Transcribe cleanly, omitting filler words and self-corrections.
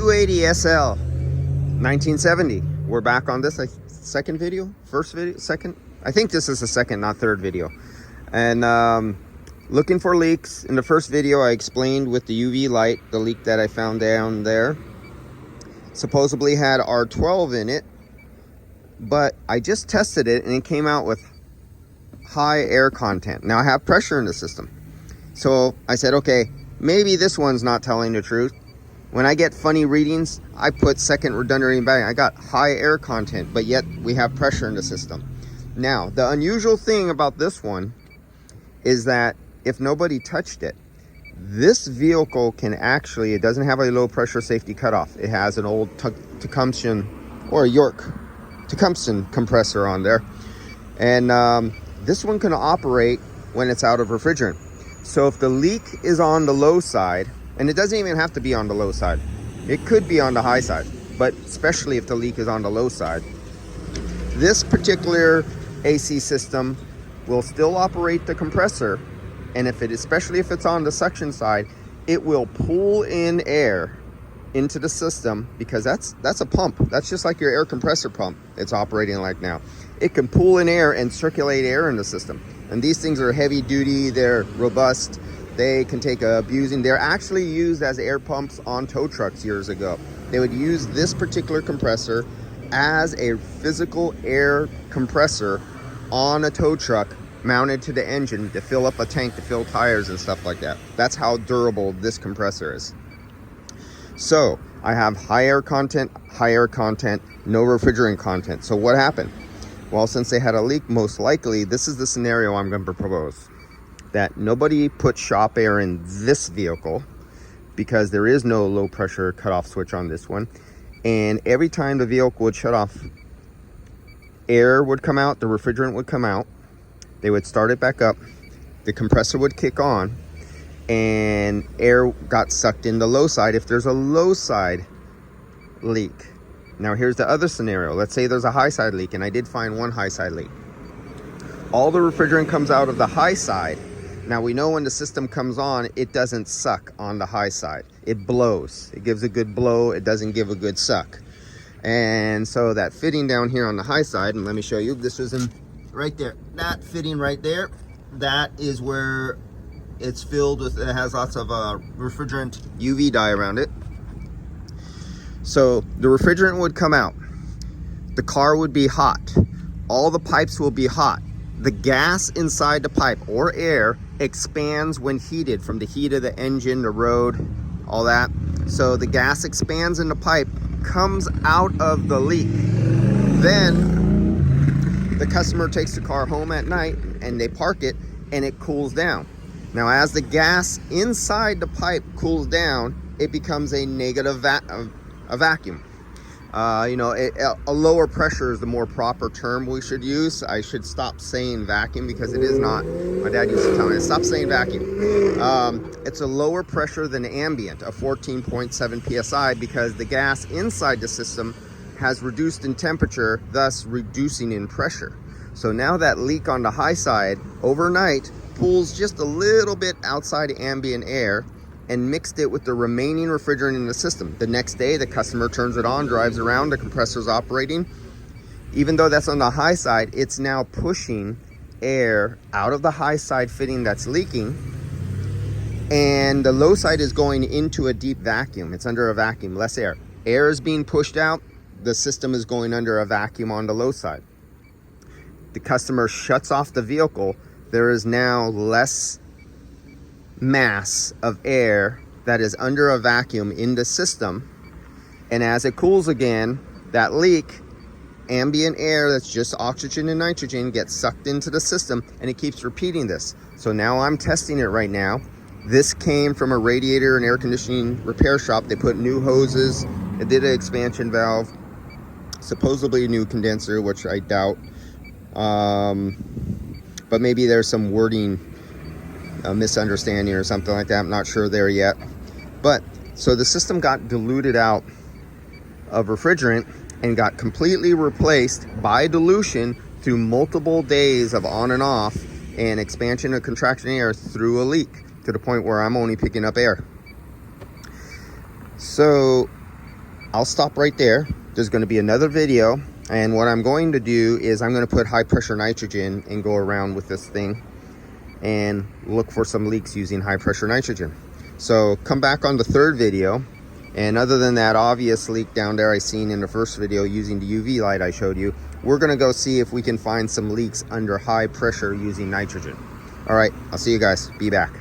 280 SL 1970. We're back on this second video, first video, second. I think this is the second, not third video. And looking for leaks. In the first video, I explained with the UV light the leak that I found down there. Supposedly had R12 in it, but I just tested it and it came out with high air content. Now I have pressure in the system, so I said, okay, maybe this one's not telling the truth. When I get funny readings, I put second redundant back. I got high air content, but yet we have pressure in the system. Now, the unusual thing about this one is that if nobody touched it, this vehicle can actually, it doesn't have a low pressure safety cutoff. It has an old Tecumseh or a York Tecumseh compressor on there. And this one can operate when it's out of refrigerant. So if the leak is on the low side, and it doesn't even have to be on the low side, it could be on the high side, but especially if the leak is on the low side, this particular AC system will still operate the compressor. And if it, especially if it's on the suction side, it will pull in air into the system, because that's a pump. That's just like your air compressor pump it's operating like now. It can pull in air and circulate air in the system. And these things are heavy duty, they're robust, they can take abusing. They're actually used as air pumps on tow trucks years ago. They would use this particular compressor as a physical air compressor on a tow truck mounted to the engine to fill up a tank, to fill tires and stuff like that. That's how durable this compressor is. So I have high air content, no refrigerant content. So what happened? Well, since they had a leak, most likely, this is the scenario I'm going to propose. That nobody put shop air in this vehicle, because there is no low pressure cutoff switch on this one. And every time the vehicle would shut off, air would come out, the refrigerant would come out. They would start it back up, the compressor would kick on, and air got sucked in the low side if there's a low side leak. Now here's the other scenario. Let's say there's a high side leak, and I did find one high side leak. All the refrigerant comes out of the high side. Now we know when the system comes on, it doesn't suck on the high side. It blows. It gives a good blow. It doesn't give a good suck. And so that fitting down here on the high side, and let me show you, this was in right there. That fitting right there, that is where it's filled with, it has lots of refrigerant UV dye around it. So the refrigerant would come out. The car would be hot. All the pipes will be hot. The gas inside the pipe, or air, expands when heated from the heat of the engine, the road, all that. So the gas expands in the pipe, comes out of the leak. Then the customer takes the car home at night and they park it, and it cools down. Now as the gas inside the pipe cools down, it becomes a negative vacuum. You know, a lower pressure is the more proper term we should use. I should stop saying vacuum, because it is not. My dad used to tell me, stop saying vacuum. It's a lower pressure than ambient, a 14.7 psi, because the gas inside the system has reduced in temperature, thus reducing in pressure. So now that leak on the high side overnight pulls just a little bit outside ambient air and mixed it with the remaining refrigerant in the system. The next day, the customer turns it on, drives around, the compressor's operating. Even though that's on the high side, it's now pushing air out of the high side fitting that's leaking, and the low side is going into a deep vacuum. It's under a vacuum, less air. Air is being pushed out, the system is going under a vacuum on the low side. The customer shuts off the vehicle, there is now less mass of air that is under a vacuum in the system, and as it cools again, that leak, ambient air that's just oxygen and nitrogen, gets sucked into the system, and it keeps repeating this. So now I'm testing it right now. This came from a radiator and air conditioning repair shop. They put new hoses, it did an expansion valve, supposedly a new condenser, which I doubt, but maybe there's some wording, a misunderstanding or something like that. I'm not sure there yet. But so the system got diluted out of refrigerant and got completely replaced by dilution through multiple days of on and off and expansion and contraction air through a leak, to the point where I'm only picking up air. So I'll stop right there. There's going to be another video, and what I'm going to do is I'm going to put high pressure nitrogen and go around with this thing and look for some leaks using high pressure nitrogen. So come back on the third video, and other than that obvious leak down there I seen in the first video using the UV light I showed you, we're going to go see if we can find some leaks under high pressure using nitrogen. All right, I'll see you guys. Be back.